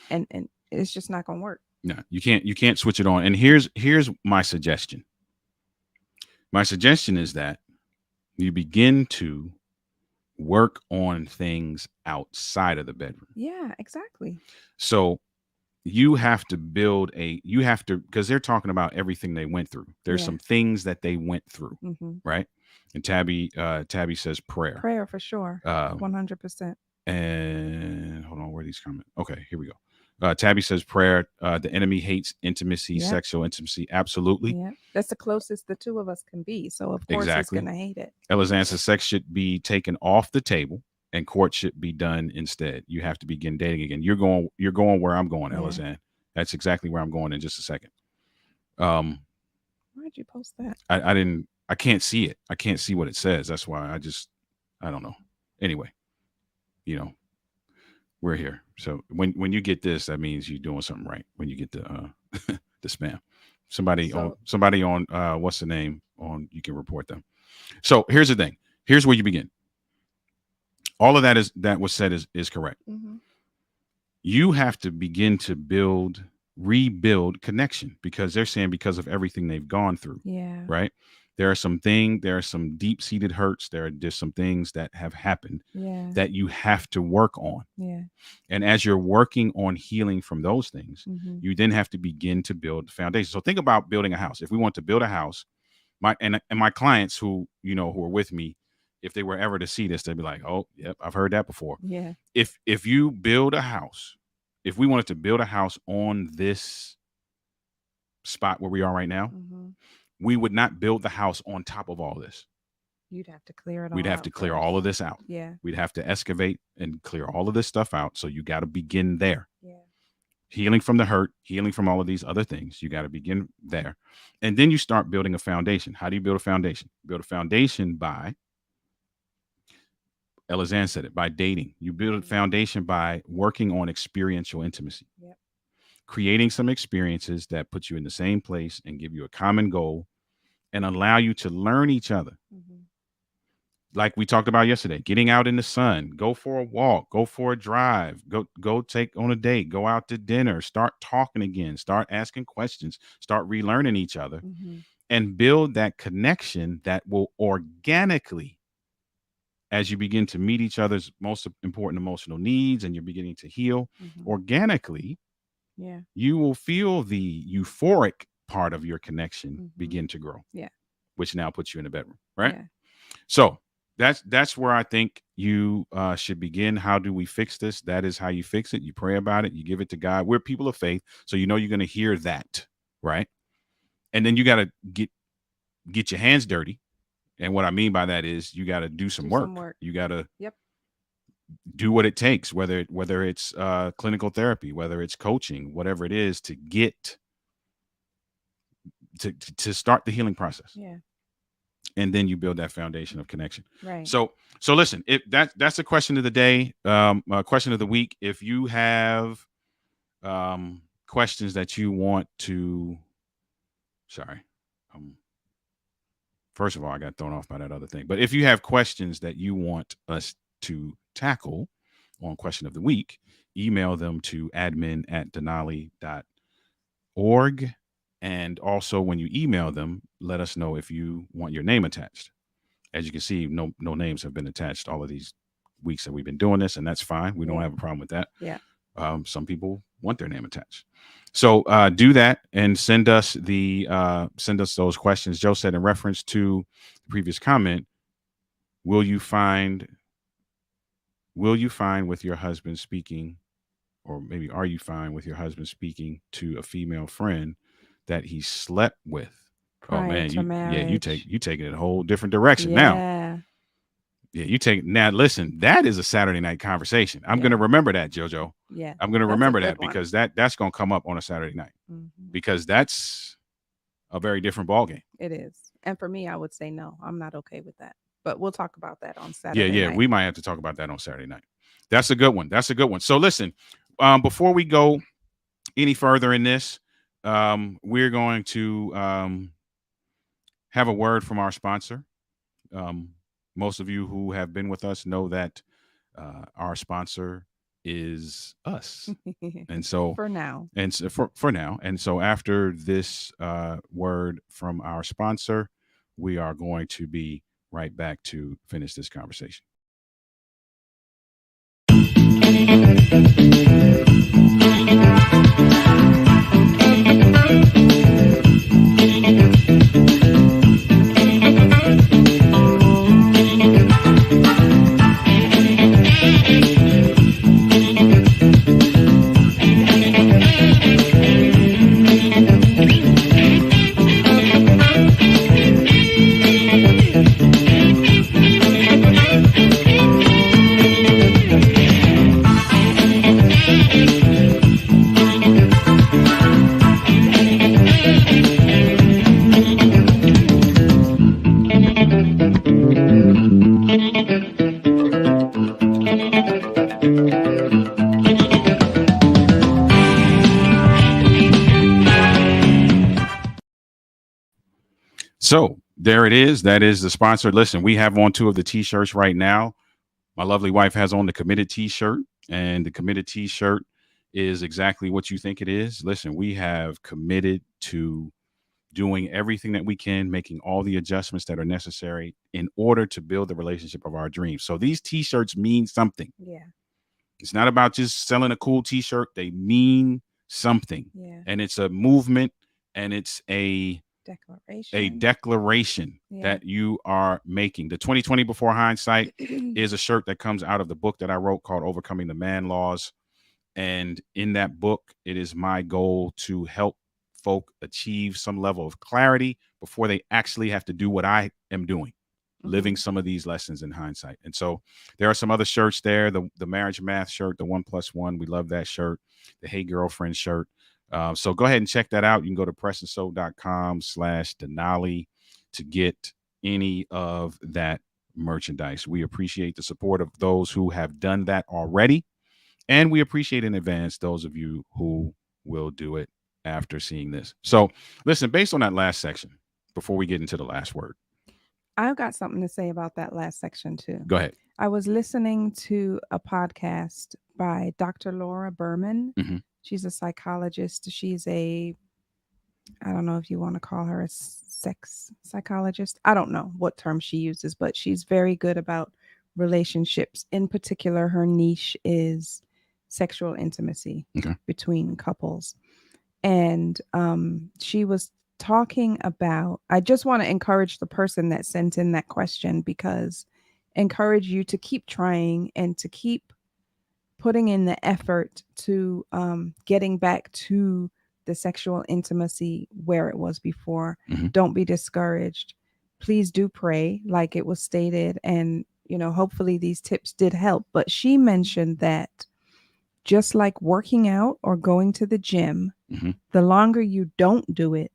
and it's just not going to work. No, you can't switch it on. And here's my suggestion. My suggestion is that you begin to work on things outside of the bedroom. Yeah, exactly. So you have to because they're talking about everything they went through. There's Yeah. some things that they went through, Mm-hmm. right? And Tabby says prayer. Prayer for sure. 100%. And hold on, where are these comments? Okay, here we go. Tabby says prayer. The enemy hates intimacy, Yep. sexual intimacy. Absolutely. Yeah, that's the closest the two of us can be. So of course Exactly. he's gonna hate it. Elizan says sex should be taken off the table and courtship be done instead. You have to begin dating again. You're going where I'm going, Yeah. Elizan. That's exactly where I'm going in just a second. Why'd you post that? I can't see it. I can't see what it says. That's why I don't know. Anyway, we're here. So when you get this, that means you're doing something right. When you get the the spam, somebody on what's the name on, you can report them. So here's the thing. Here's where you begin. All of that was said is correct. Mm-hmm. You have to begin to rebuild connection because they're saying because of everything they've gone through. Yeah. Right. There are some deep-seated hurts. There's some things that have happened that you have to work on. Yeah. And as you're working on healing from those things, Mm-hmm. you then have to begin to build the foundation. So think about building a house. If we want to build a house, my clients who are with me, if they were ever to see this, they'd be like, oh, yep, I've heard that before. Yeah. If you build a house, if we wanted to build a house on this spot where we are right now, Mm-hmm. we would not build the house on top of all this. You'd have to clear it all We'd have out to clear first. all of this out. Yeah. We'd have to excavate and clear all of this stuff out. So you got to begin there. Yeah. Healing from the hurt, healing from all of these other things. You got to begin there. And then you start building a foundation. How do you build a foundation? Build a foundation by, Elizan said it, by dating. You build a foundation by working on experiential intimacy. Yep. creating some experiences that put you in the same place and give you a common goal and allow you to learn each other. Mhm. Like we talked about yesterday, getting out in the sun, go for a walk, go for a drive, go take on a date, go out to dinner, start talking again, start asking questions, start relearning each other, Mhm. and build that connection that will organically, as you begin to meet each other's most important emotional needs and you're beginning to heal Mhm. organically, Yeah. you will feel the euphoric part of your connection Mhm. begin to grow. Yeah. Which now puts you in the bedroom, right? Yeah. So that's where I think you should begin. How do we fix this? That is how you fix it. You pray about it. You give it to God. We're people of faith, so you know you're going to hear that, right? And then you got to get your hands dirty. And what I mean by that is you got to do some Do work. some work. You got to Yep. do what it takes, whether it's clinical therapy, whether it's coaching, whatever it is, to get to start the healing process. Yeah. And then you build that foundation of connection. Right. So listen, if that's the question of the day, question of the week. If you have questions that you want to, sorry, first of all, I got thrown off by that other thing. But if you have questions that you want us to tackle on question of the week, email them to admin@denali.org. And also, when you email them, let us know if you want your name attached. As you can see, no names have been attached all of these weeks that we've been doing this, and that's fine. We don't Yeah. have a problem with that. Yeah. Some people want their name attached, so do that and send us those questions. Joe said in reference to the previous comment, will you find with your husband speaking, or maybe are you fine with your husband speaking to a female friend that he slept with? Oh Prior man, to you marriage. taking it a whole different direction now. Yeah. Yeah, you take now. Listen, that is a Saturday night conversation. I'm Yeah. going to remember that, JoJo. Yeah. I'm going to That's a remember good that one. because that's going to come up on a Saturday night Mhm. because that's a very different ballgame. It is. And for me, I would say no. I'm not okay with that. But we'll talk about that on Yeah, Saturday night. we might have to talk about that on Saturday night. That's a good one. That's a good one. So listen, before we go any further in this, we're going to have a word from our sponsor. Most of you who have been with us know that our sponsor is us. And so for now. And so for now. And so after this word from our sponsor, we are going to be right back to finish this conversation. So there it is. That is the sponsor. Listen, we have on 2 of the t-shirts right now. My lovely wife has on the Committed t-shirt, and the Committed t-shirt is exactly what you think it is. Listen, we have committed to doing everything that we can, making all the adjustments that are necessary in order to build the relationship of our dreams. So these t-shirts mean something. Yeah. It's not about just selling a cool t-shirt. They mean something. Yeah. And it's a movement, and it's a declaration Yeah. that you are making. The 2020 Before Hindsight is a shirt that comes out of the book that I wrote called Overcoming the Man Laws. And in that book, it is my goal to help folk achieve some level of clarity before they actually have to do what I am doing, living some of these lessons in hindsight. And so there are some other shirts there. The Marriage Math shirt, the 1+1, we love that shirt. The Hey Girlfriend shirt. So go ahead and check that out. You can go to pressandsoul.com/Denali to get any of that merchandise. We appreciate the support of those who have done that already. And we appreciate in advance those of you who will do it after seeing this. So, listen, based on that last section, before we get into the last word, I've got something to say about that last section too. go ahead. I was listening to a podcast by Dr. Laura Berman. Hmm. She's a psychologist. She's a, I don't know if you want to call her a sex psychologist. I don't know what term she uses, but she's very good about relationships. In particular, her niche is sexual intimacy Okay. between couples. And she was talking about, I just want to encourage the person that sent in that question, because encourage you to keep trying and to keep putting in the effort to getting back to the sexual intimacy where it was before. Hmm. Don't be discouraged. Please do pray, like it was stated. And, hopefully these tips did help. But she mentioned that just like working out or going to the gym, Hmm. the longer you don't do it,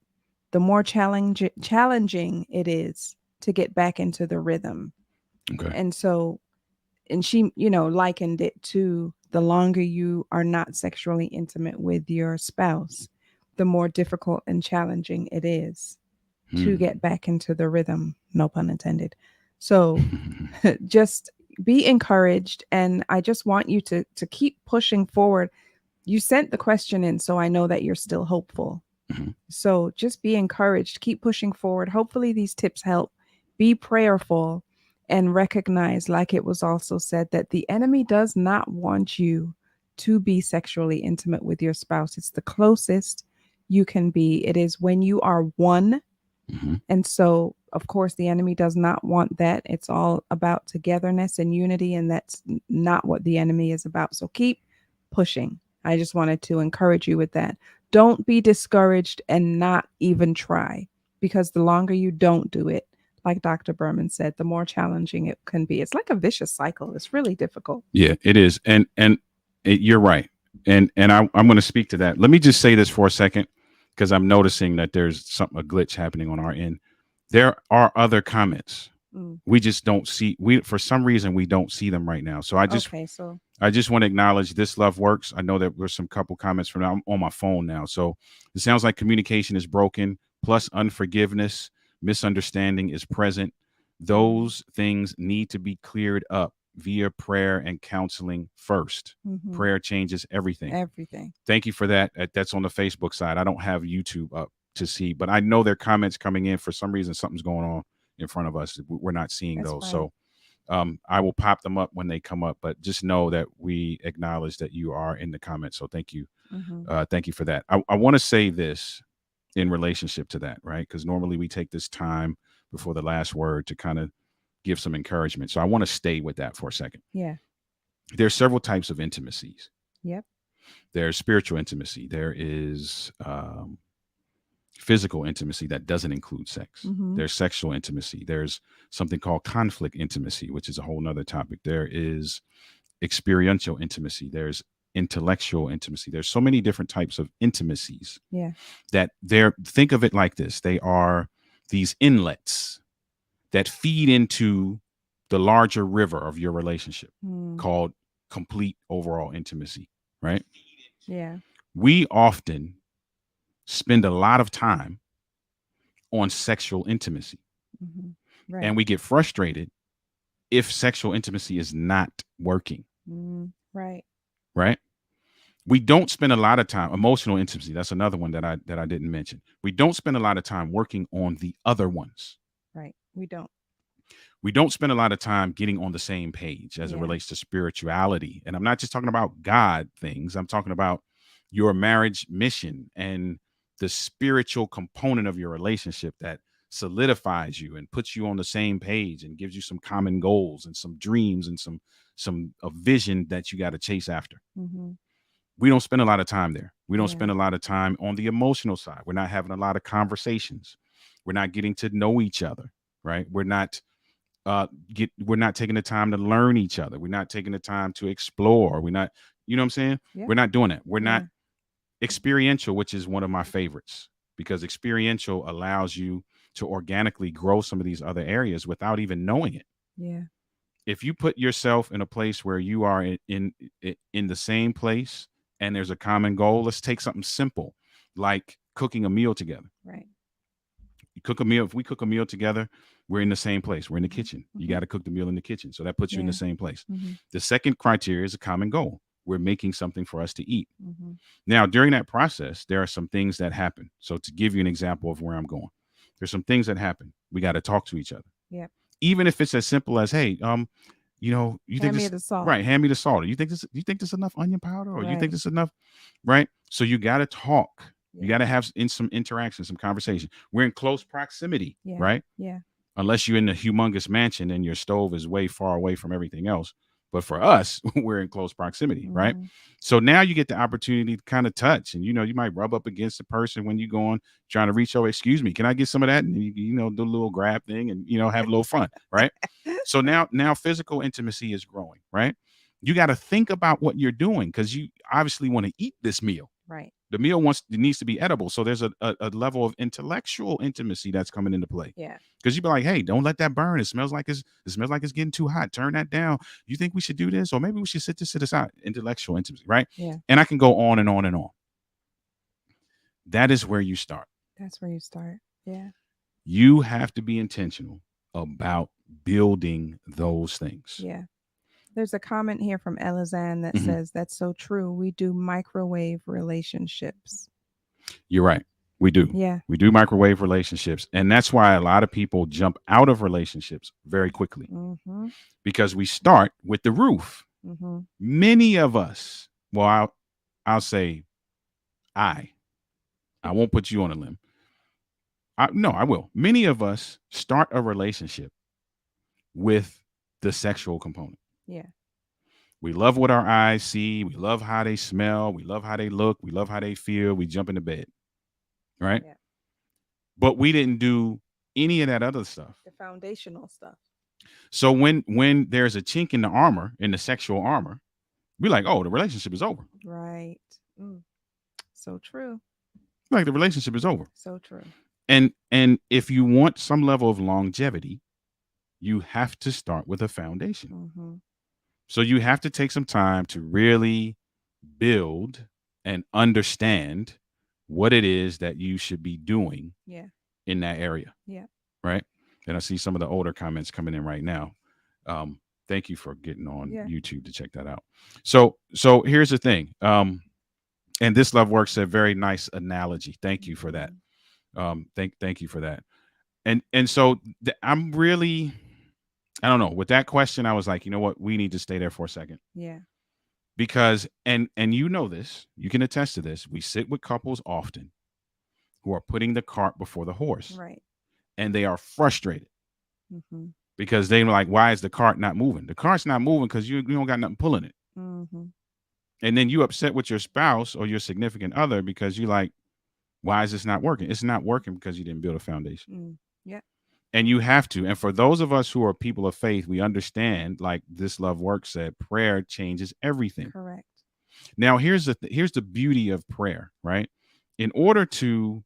the more challenging it is to get back into the rhythm. Okay. And so, and she, likened it to the longer you are not sexually intimate with your spouse, the more difficult and challenging it is to get back into the rhythm, no pun intended. So just be encouraged. And I just want you to keep pushing forward. You sent the question in, so I know that you're still hopeful. Hmm. So just be encouraged. Keep pushing forward. Hopefully these tips help. Be prayerful and recognize, like it was also said, that the enemy does not want you to be sexually intimate with your spouse. It's the closest you can be. It is when you are one. Hmm. And so, of course, the enemy does not want that. It's all about togetherness and unity, and that's not what the enemy is about. So keep pushing. I just wanted to encourage you with that. Don't be discouraged and not even try, because the longer you don't do it, like Dr. Berman said, the more challenging it can be. It's like a vicious cycle. It's really difficult. Yeah, it is, you're right, I'm going to speak to that. Let me just say this for a second, because I'm noticing that there's a glitch happening on our end. There are other comments. Mm. We just don't see. We for some reason we don't see them right now. So Okay, so I just want to acknowledge This Love Works. I know that there's some couple comments from I'm on my phone now. So it sounds like communication is broken, plus unforgiveness, misunderstanding is present. Those things need to be cleared up via prayer and counseling first. Prayer changes everything. everything. Thank you for that. That's on the Facebook side. I don't have YouTube up to see, but I know there are comments coming in. For some reason, something's going on in front of us. We're not seeing That's those. fine. So I will pop them up when they come up, but just know that we acknowledge that you are in the comments. So thank you. Thank you for that. I want to say this in relationship to that, right? Because normally we take this time before the last word to kind of give some encouragement. So I want to stay with that for a second. Yeah. There's several types of intimacies. Yep. There's spiritual intimacy. There is physical intimacy that doesn't include sex. There's sexual intimacy. There's something called conflict intimacy, which is a whole nother topic. There is experiential intimacy. There's intellectual intimacy. There's so many different types of intimacies. Yeah. That think of it like this. They are these inlets that feed into the larger river of your relationship called complete overall intimacy, right? Yeah. We often spend a lot of time on sexual intimacy. Right. And we get frustrated if sexual intimacy is not working. Right. Right. We don't spend a lot of time. Emotional intimacy, that's another one that I didn't mention. We don't spend a lot of time working on the other ones. Right. We don't spend a lot of time getting on the same page as it relates to spirituality. And I'm not just talking about God things. I'm talking about your marriage mission and the spiritual component of your relationship that solidifies you and puts you on the same page and gives you some common goals and some dreams and a vision that you got to chase after. We don't spend a lot of time there. We don't spend a lot of time on the emotional side. We're not having a lot of conversations. We're not getting to know each other, right? We're not taking the time to learn each other. We're not taking the time to explore. We're not, you know what I'm saying? Yeah. We're not doing that. We're not experiential, which is one of my favorites, because experiential allows you to organically grow some of these other areas without even knowing it. Yeah. If you put yourself in a place where you are in the same place and there's a common goal, let's take something simple like cooking a meal together. Right. You cook a meal. If we cook a meal together, we're in the same place. We're in the Mhm. kitchen. You Mhm. got to cook the meal in the kitchen. So that puts you in the Yeah. same place. Mm-hmm. The second criteria is a common goal. We're making something for us to eat. Mm-hmm. Now, during that process, there are some things that happen. So to give you an example of where I'm going, there's some things that happen. We got to talk to each other. Yep. Even if it's as simple as, hey, you think Hand me this the salt. right? Hand me the salt. Or you think this enough onion powder, or you Right. think this enough, right? So you got to talk. You Yeah. got to have some interaction, some conversation. We're in close proximity, Yeah. right? Yeah. Unless you're in a humongous mansion and your stove is way far away from everything else. But for us, we're in close proximity, right? Mhm. So now you get the opportunity to kind of touch, and you might rub up against the person when you go on trying to reach over. Excuse me, can I get some of that? And do a little grab thing, and have a little fun, right? So now physical intimacy is growing, right? You got to think about what you're doing because you obviously want to eat this meal. Right. The meal needs to be edible. So there's a level of intellectual intimacy that's coming into play. Yeah. Because you'd be like, hey, don't let that burn. It smells like it's getting too hot. Turn that down. You think we should do this? Or maybe we should sit this to the side. Intellectual intimacy, right? Yeah. And I can go on and on and on. That is where you start. That's where you start. Yeah. You have to be intentional about building those things. Yeah. There's a comment here from Elizan that Mhm. says, that's so true. We do microwave relationships. You're right. We do. Yeah. We do microwave relationships. And that's why a lot of people jump out of relationships very quickly Mm-hmm. because we start with the roof. Mm-hmm. Many of us, well, I'll say I won't put you on a limb. No, I will. Many of us start a relationship with the sexual component. Yeah. We love what our eyes see. We love how they smell. We love how they look. We love how they feel. We jump into bed, right? Yeah. But we didn't do any of that other stuff. The foundational stuff. So when there's a chink in the armor, in the sexual armor, we're like, oh, the relationship is over. Right. Mm. So true. Like the relationship is over. So true. And if you want some level of longevity, you have to start with a foundation. Mm-hmm. So you have to take some time to really build and understand what it is that you should be doing Yeah. in that area. Yeah. Right. And I see some of the older comments coming in right now. Thank you for getting on YouTube to check that out. So here's the thing. And this Love Works a very nice analogy. Thank you for that. Thank you for that. And so I'm really, I don't know, with that question, I was like, you know what? We need to stay there for a second. Yeah. Because and you know this, you can attest to this. We sit with couples often who are putting the cart before the horse. Right. And they are frustrated Mm-hmm. because they're like, why is the cart not moving? The cart's not moving because you don't got nothing pulling it. Mm-hmm. And then you upset with your spouse or your significant other because you like, why is this not working? It's not working because you didn't build a foundation. Yeah. And you have to. And for those of us who are people of faith, we understand, like This Love Works said, prayer changes everything. Correct. Now, here's the beauty of prayer, right? In order to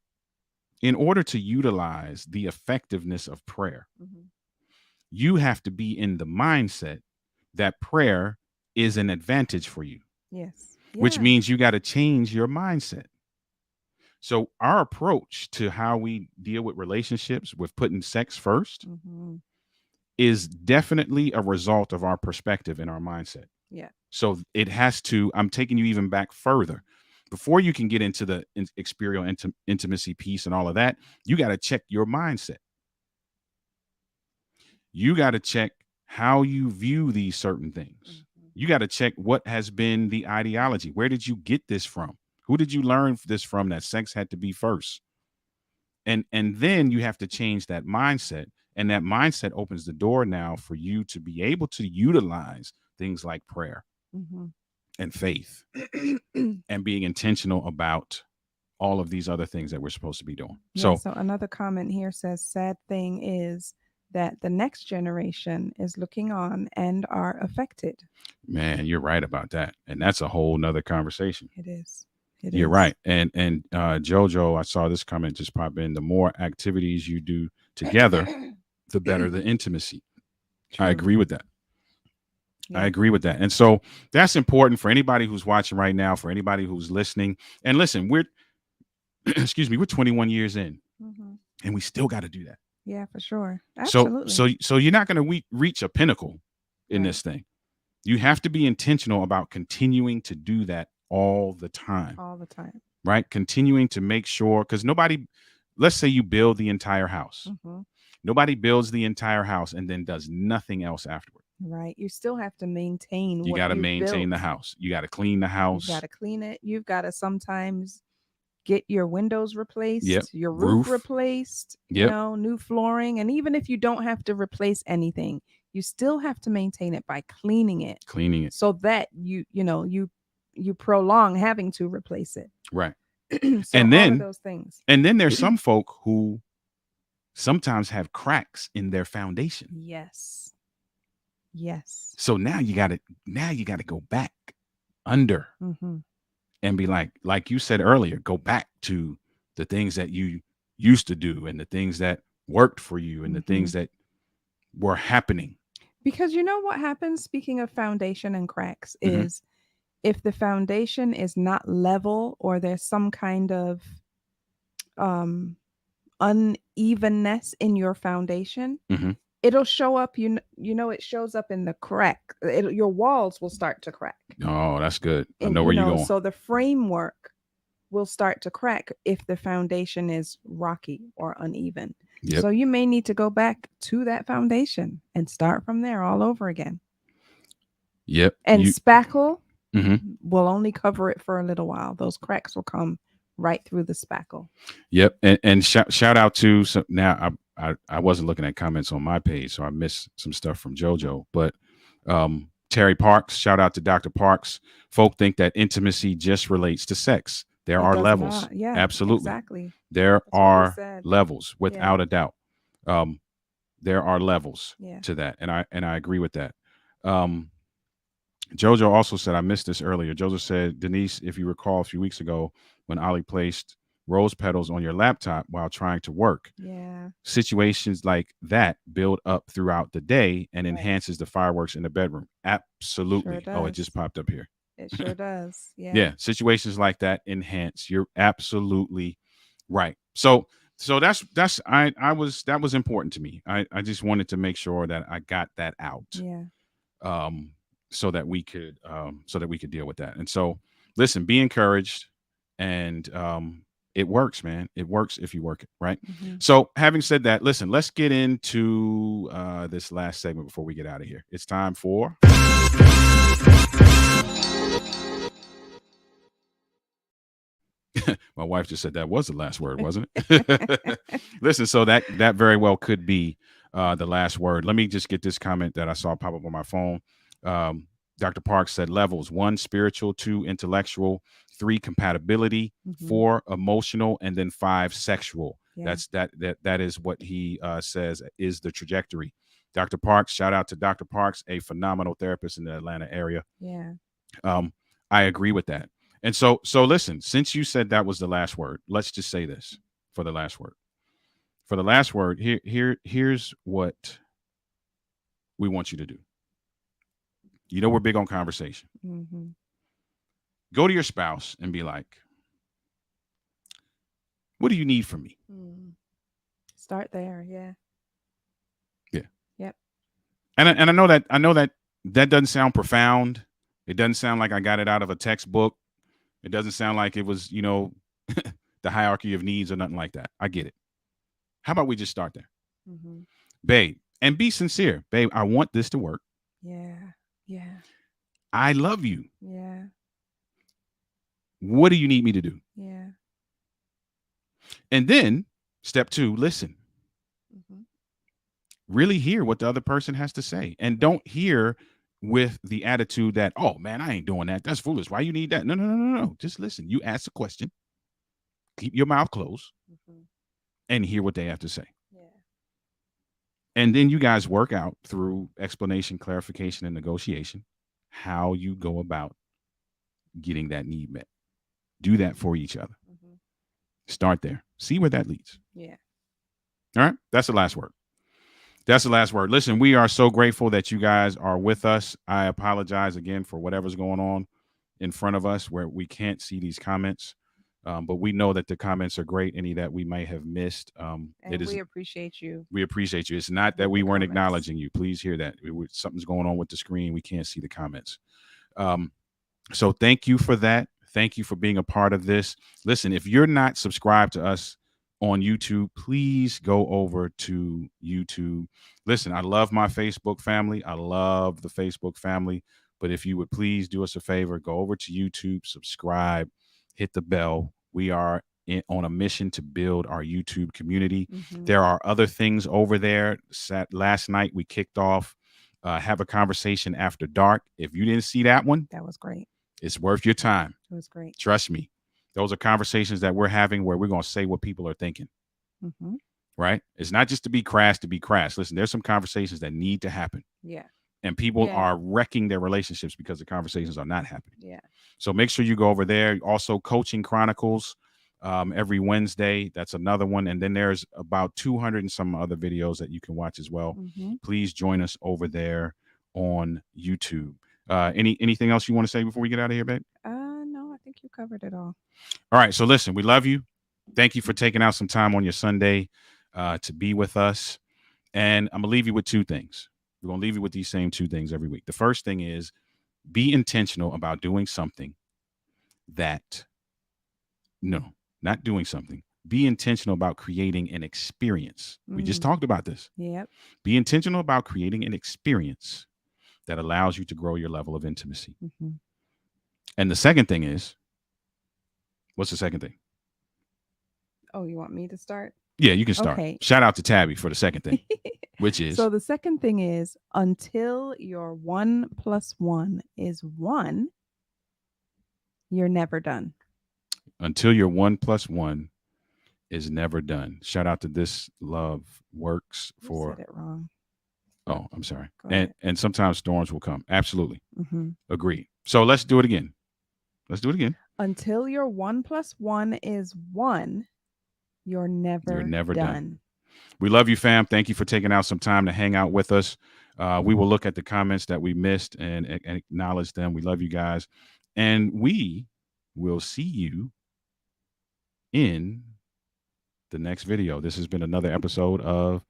utilize the effectiveness of prayer, Mm-hmm. you have to be in the mindset that prayer is an advantage for you. Yes. Which Yeah. means you got to change your mindset. So our approach to how we deal with relationships with putting sex first Mm-hmm. is definitely a result of our perspective and our mindset. Yeah. So it has to, I'm taking you even back further. Before you can get into the experiential intimacy piece and all of that, you got to check your mindset. You got to check how you view these certain things. Mm-hmm. You got to check what has been the ideology. Where did you get this from? Who did you learn this from, that sex had to be first? And then you have to change that mindset. And that mindset opens the door now for you to be able to utilize things like prayer Mm-hmm. and faith and being intentional about all of these other things that we're supposed to be doing. Yeah, so another comment here says, sad thing is that the next generation is looking on and are affected. Man, you're right about that. And that's a whole nother conversation. It is. You're right. And Jojo, I saw this comment just pop in. The more activities you do together, the better the intimacy. True. I agree with that. I agree with that. And so that's important for anybody who's watching right now, for anybody who's listening. And listen, we're excuse me, we're 21 years in, and we still got to do that. Yeah, for sure. So Absolutely. so you're not going to reach a pinnacle in Right. this thing. You have to be intentional about continuing to do that all the time. All the time. Right? Continuing to make sure, because nobody, let's say you build the entire house. Nobody builds the entire house and then does nothing else afterward. Right. You still have to maintain You what got to you've maintain the built. house. You got to clean the You've house. got to clean it. You've got to sometimes get your windows replaced, Yep. your roof replaced, Yep. New flooring. And even if you don't have to replace anything, you still have to maintain it by cleaning it. So that you prolong having to replace it. Right. So and all then of those things. And then there's some folk who sometimes have cracks in their foundation. Yes. Yes. So now you got to go back under and be like you said earlier, go back to the things that you used to do and the things that worked for you and the things that were happening. Because you know what happens, speaking of foundation and cracks, is if the foundation is not level or there's some kind of unevenness in your foundation, it'll show up. It shows up in the crack. Your walls will start to crack. Oh, that's good. I know where you're going. So the framework will start to crack if the foundation is rocky or uneven. Yep. So you may need to go back to that foundation and start from there all over again. Yep. And spackle will only cover it for a little while. Those cracks will come right through the spackle. Yep. And shout out to, so now I wasn't looking at comments on my page, so I missed some stuff from JoJo. But Terry Parks, shout out to Dr. Parks. Folk think that intimacy just relates to sex. There are levels. Not. Yeah, absolutely. Exactly. There are levels, without a doubt. There are levels to that, and I agree with that. JoJo also said, I missed this earlier. JoJo said, Denise, if you recall a few weeks ago when Ollie placed rose petals on your laptop while trying to work. Yeah. Situations like that build up throughout the day and enhances the fireworks in the bedroom. Absolutely. Sure Oh, it just popped up here. It sure does. Yeah. Yeah. Situations like that enhance. You're absolutely right. So that was important to me. I just wanted to make sure that I got that out. Yeah. So that we could deal with that. And so listen, be encouraged, and it works, man. It works if you work it, right? So having said that, listen, let's get into this last segment before we get out of here. It's time for my wife just said that was the last word, wasn't it? Listen, so that very well could be the last word. Let me just get this comment that I saw pop up on my phone. Dr. Parks said levels: 1, spiritual; 2, intellectual; 3, compatibility; 4, emotional; and then 5, sexual. Yeah. That is what he says is the trajectory. Dr. Parks, shout out to Dr. Parks, a phenomenal therapist in the Atlanta area. Yeah. I agree with that. And so listen, since you said that was the last word, let's just say this for the last word. For the last word, here's what we want you to do. You know, we're big on conversation. Go to your spouse and be like, what do you need from me? Start there. Yeah. Yeah. Yep. And I know that doesn't sound profound. It doesn't sound like I got it out of a textbook. It doesn't sound like it was, the hierarchy of needs or nothing like that. I get it. How about we just start there? Babe, and be sincere. Babe, I want this to work. Yeah. Yeah. I love you. Yeah. What do you need me to do? Yeah. And then step 2, listen. Really hear what the other person has to say, and don't hear with the attitude that, oh man, I ain't doing that. That's foolish. Why you need that? No. Just listen. You ask a question, keep your mouth closed, and hear what they have to say. Yeah. And then you guys work out through explanation, clarification, and negotiation how you go about getting that need met. Do that for each other. Start there. See where that leads. Yeah. All right. That's the last word. That's the last word. Listen, we are so grateful that you guys are with us. I apologize again for whatever's going on in front of us where we can't see these comments. But we know that the comments are great. Any that we may have missed, And we appreciate you. we appreciate you. It's not that with we the weren't comments. acknowledging you. Please hear that. Something's going on with the screen. We can't see the comments. So thank you for that. Thank you for being a part of this. Listen, if you're not subscribed to us on YouTube, please go over to YouTube. Listen, I love my Facebook family. I love the Facebook family. But if you would please do us a favor, go over to YouTube, subscribe, hit the bell. We are on a mission to build our YouTube community. Mhm. There are other things over there. Last night we kicked off Have a Conversation After Dark. If you didn't see that one, That was great. it's worth your time. It was great. Trust me. Those are conversations that we're having where we're going to say what people are thinking, Hmm. right? It's not just to be crass to be crass. Listen, there's some conversations that need to happen. Yeah. And people Yeah. are wrecking their relationships because the conversations are not happening. Yeah. So make sure you go over there. Also, Coaching Chronicles every Wednesday. That's another one. And then there's about 200 and some other videos that you can watch as well. Hmm. Please join us over there on YouTube. Anything else you want to say before we get out of here, babe? No, I think you covered it all. All right. So listen, we love you. Thank you for taking out some time on your Sunday to be with us. And I'm going to leave you with two things. We're going to leave you with these same two things every week. The first thing is be intentional about doing something that, no, not doing something. Be intentional about creating an experience. We just talked about this. Yep. Be intentional about creating an experience that allows you to grow your level of intimacy. Hmm. And the second thing is, what's the second thing? Oh, you want me to start? Yeah, you can start. Okay. Shout out to Tabby for the second thing, which is So the second thing is until your 1 + 1 is 1, you're never done. until your 1 + 1 is never done. Shout out to This Love Works You for. said it wrong. Oh, I'm sorry. Go ahead. And sometimes storms will come. Absolutely. Hmm. Agree. So let's do it again. Until your 1 + 1 is 1, you're never done. We love you, fam. Thank you for taking out some time to hang out with us. We will look at the comments that we missed and acknowledge them. We love you guys. And we will see you in the next video. This has been another episode of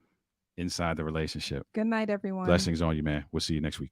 Inside the Relationship. Good night, everyone. Blessings on you, man. We'll see you next week.